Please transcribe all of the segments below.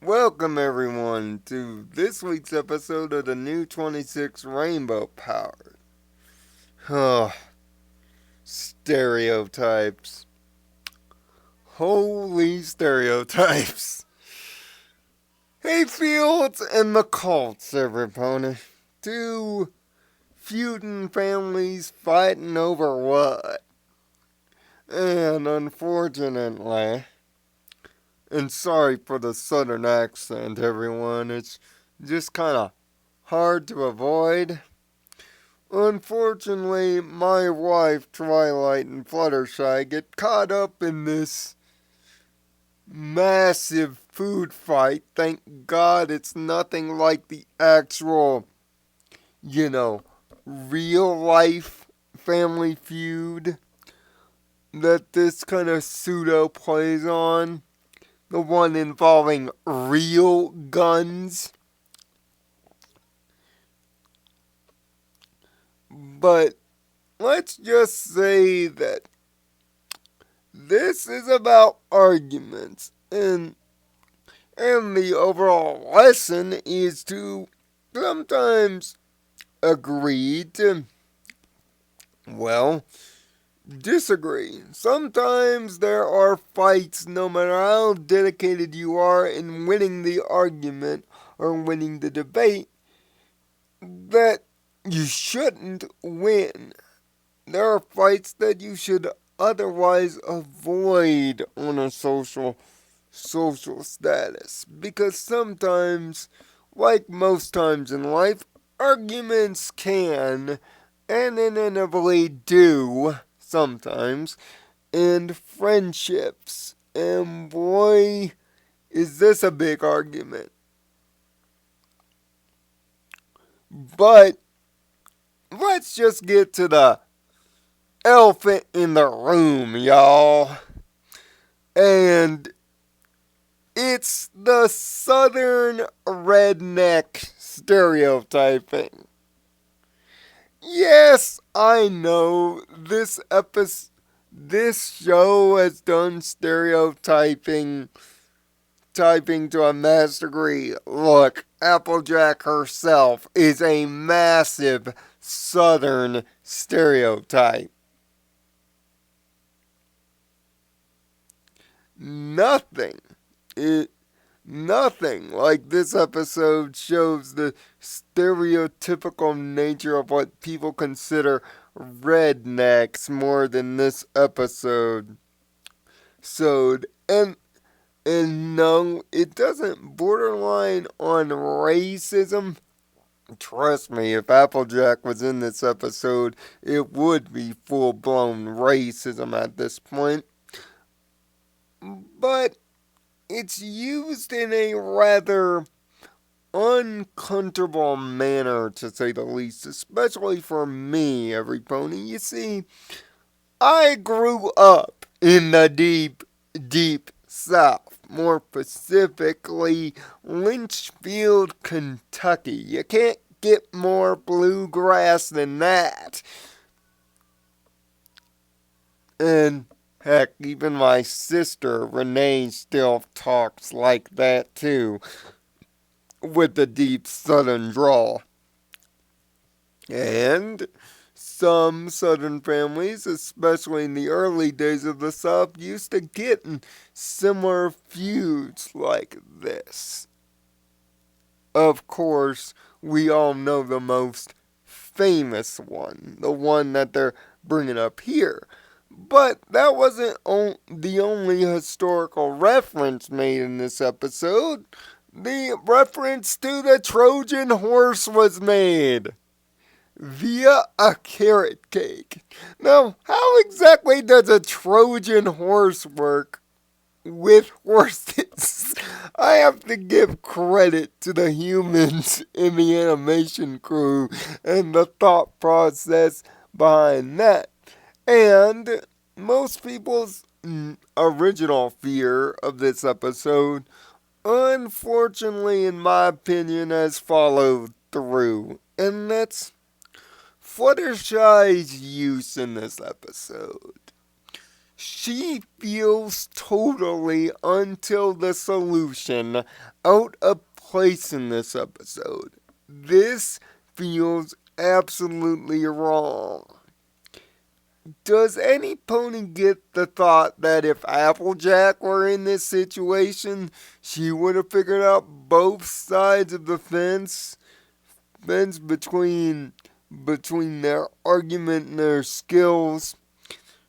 Welcome everyone to this week's episode of the new 26 Rainbow Powered. Oh, stereotypes. Holy stereotypes. Hey Fields and the Colts, everybody. Two feuding families fighting over what? And unfortunately, and sorry for the southern accent, everyone, it's just kind of hard to avoid. Unfortunately, my wife, Twilight and Fluttershy, get caught up in this massive food fight. Thank God it's nothing like the actual, you know, real life family feud that this kind of pseudo plays on. The one involving real guns. But let's just say that this is about arguments, and the overall lesson is to sometimes agree to, well, disagree. Sometimes there are fights, no matter how dedicated you are in winning the argument or winning the debate, that you shouldn't win. There are fights that you should otherwise avoid on a social status, because sometimes, like most times in life, arguments can and inevitably do sometimes end friendships. And boy, is this a big argument. But let's just get to the elephant in the room, y'all. And it's the southern redneck stereotyping. Yes, I know this show has done stereotyping typing to a master degree. Look, Applejack herself is a massive southern stereotype. Nothing. It, Nothing like this episode shows the stereotypical nature of what people consider rednecks more than this episode. And no, it doesn't borderline on racism. Trust me, if Applejack was in this episode, it would be full blown racism at this point. But it's used in a rather uncomfortable manner, to say the least, especially for me, every pony. You see, I grew up in the deep South, more specifically, Lynchfield, Kentucky. You can't get more bluegrass than that. And heck, even my sister, Renee, still talks like that too, with the deep southern drawl. And some southern families, especially in the early days of the South, used to get in similar feuds like this. Of course, we all know the most famous one, the one that they're bringing up here. But that wasn't the only historical reference made in this episode. The reference to the Trojan horse was made via a carrot cake. Now, how exactly does a Trojan horse work with horses? I have to give credit to the humans in the animation crew and the thought process behind that. And most people's original fear of this episode, unfortunately, in my opinion, has followed through. And that's Fluttershy's use in this episode. She feels totally until the solution out of place in this episode. This feels absolutely wrong. Does any pony get the thought that if Applejack were in this situation, she would have figured out both sides of the fence between their argument and their skills?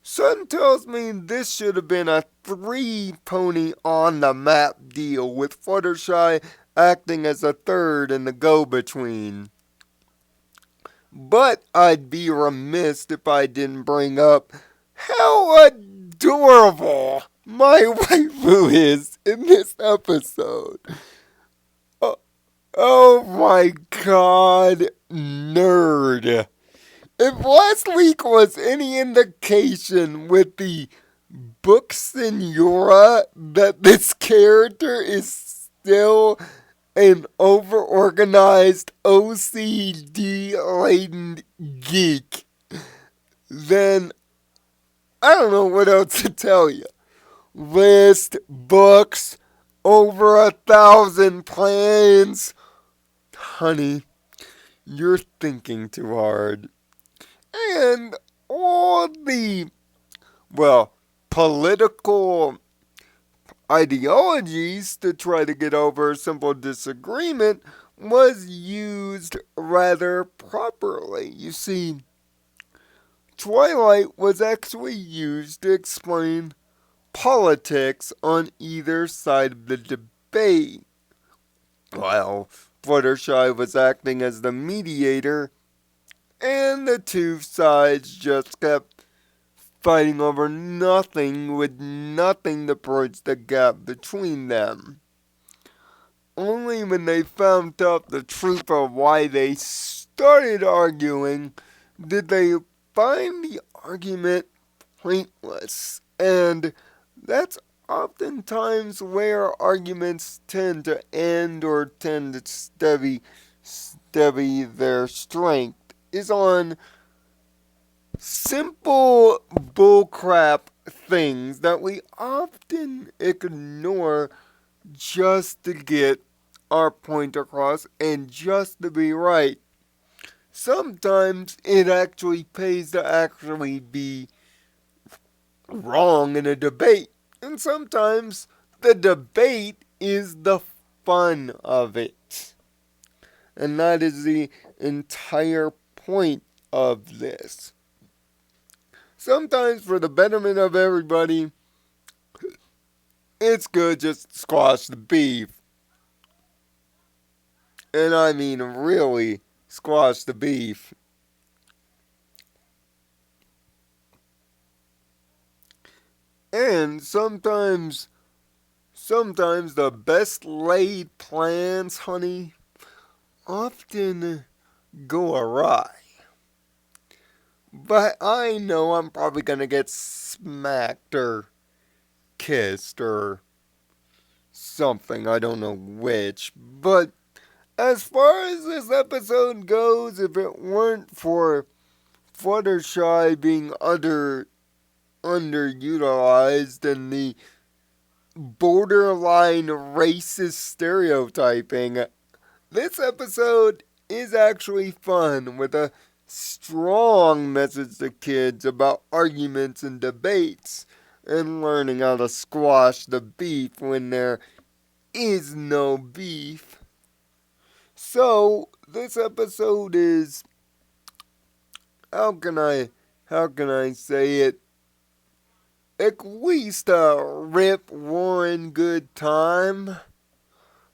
Sun tells me this should have been a 3 pony on the map deal, with Fluttershy acting as a third in the go-between. But I'd be remiss if I didn't bring up how adorable my waifu is in this episode. Oh my god, nerd. If last week was any indication with the book Senora that this character is still an over-organized, OCD-laden geek, then I don't know what else to tell you. List, books, over 1,000 plans. Honey, you're thinking too hard. And all the, political ideologies to try to get over a simple disagreement was used rather properly. You see, Twilight was actually used to explain politics on either side of the debate, while Fluttershy was acting as the mediator, and the two sides just kept fighting over nothing, with nothing to bridge the gap between them. Only when they found out the truth of why they started arguing did they find the argument pointless. And that's oftentimes where arguments tend to end, or tend to stevie their strength, is on simple bullcrap things that we often ignore just to get our point across and just to be right. Sometimes it actually pays to actually be wrong in a debate, and sometimes the debate is the fun of it. And that is the entire point of this. Sometimes, for the betterment of everybody, it's good just to squash the beef. And I mean really squash the beef. And sometimes the best laid plans, honey, often go awry. But I know I'm probably gonna get smacked or kissed or something, I don't know which. But as far as this episode goes, if it weren't for Fluttershy being underutilized and the borderline racist stereotyping, this episode is actually fun, with a strong message to kids about arguments and debates, and learning how to squash the beef when there is no beef. So, this episode is, how can I say it, at least a rip roaring good time.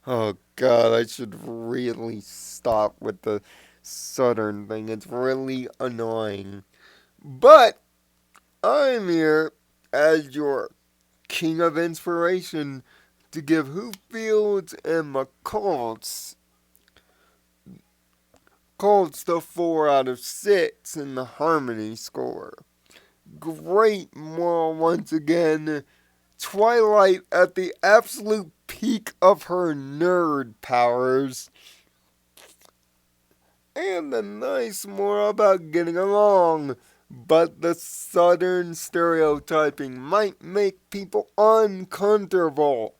Oh god, I should really stop with the Southern thing. It's really annoying. But I'm here as your king of inspiration to give Hoofields and McColts the 4 out of 6 in the harmony score. Great moral once again. Twilight at the absolute peak of her nerd powers. And a nice moral about getting along but the Southern stereotyping might make people uncomfortable.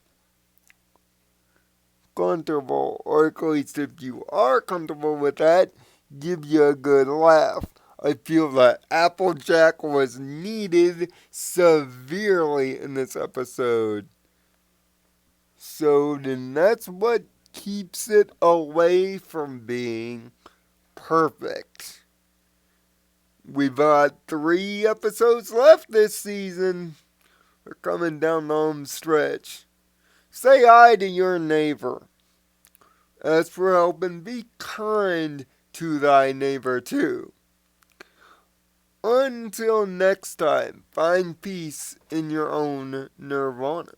Or at least if you are comfortable with that, give you a good laugh. I feel that Applejack was needed severely in this episode. So then that's what keeps it away from being perfect. We've got 3 episodes left this season. We're coming down the home stretch. Say hi to your neighbor. As for helping, be kind to thy neighbor too. Until next time, find peace in your own nirvana.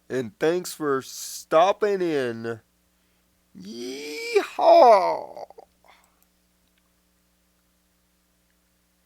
And thanks for stopping in. Yeehaw!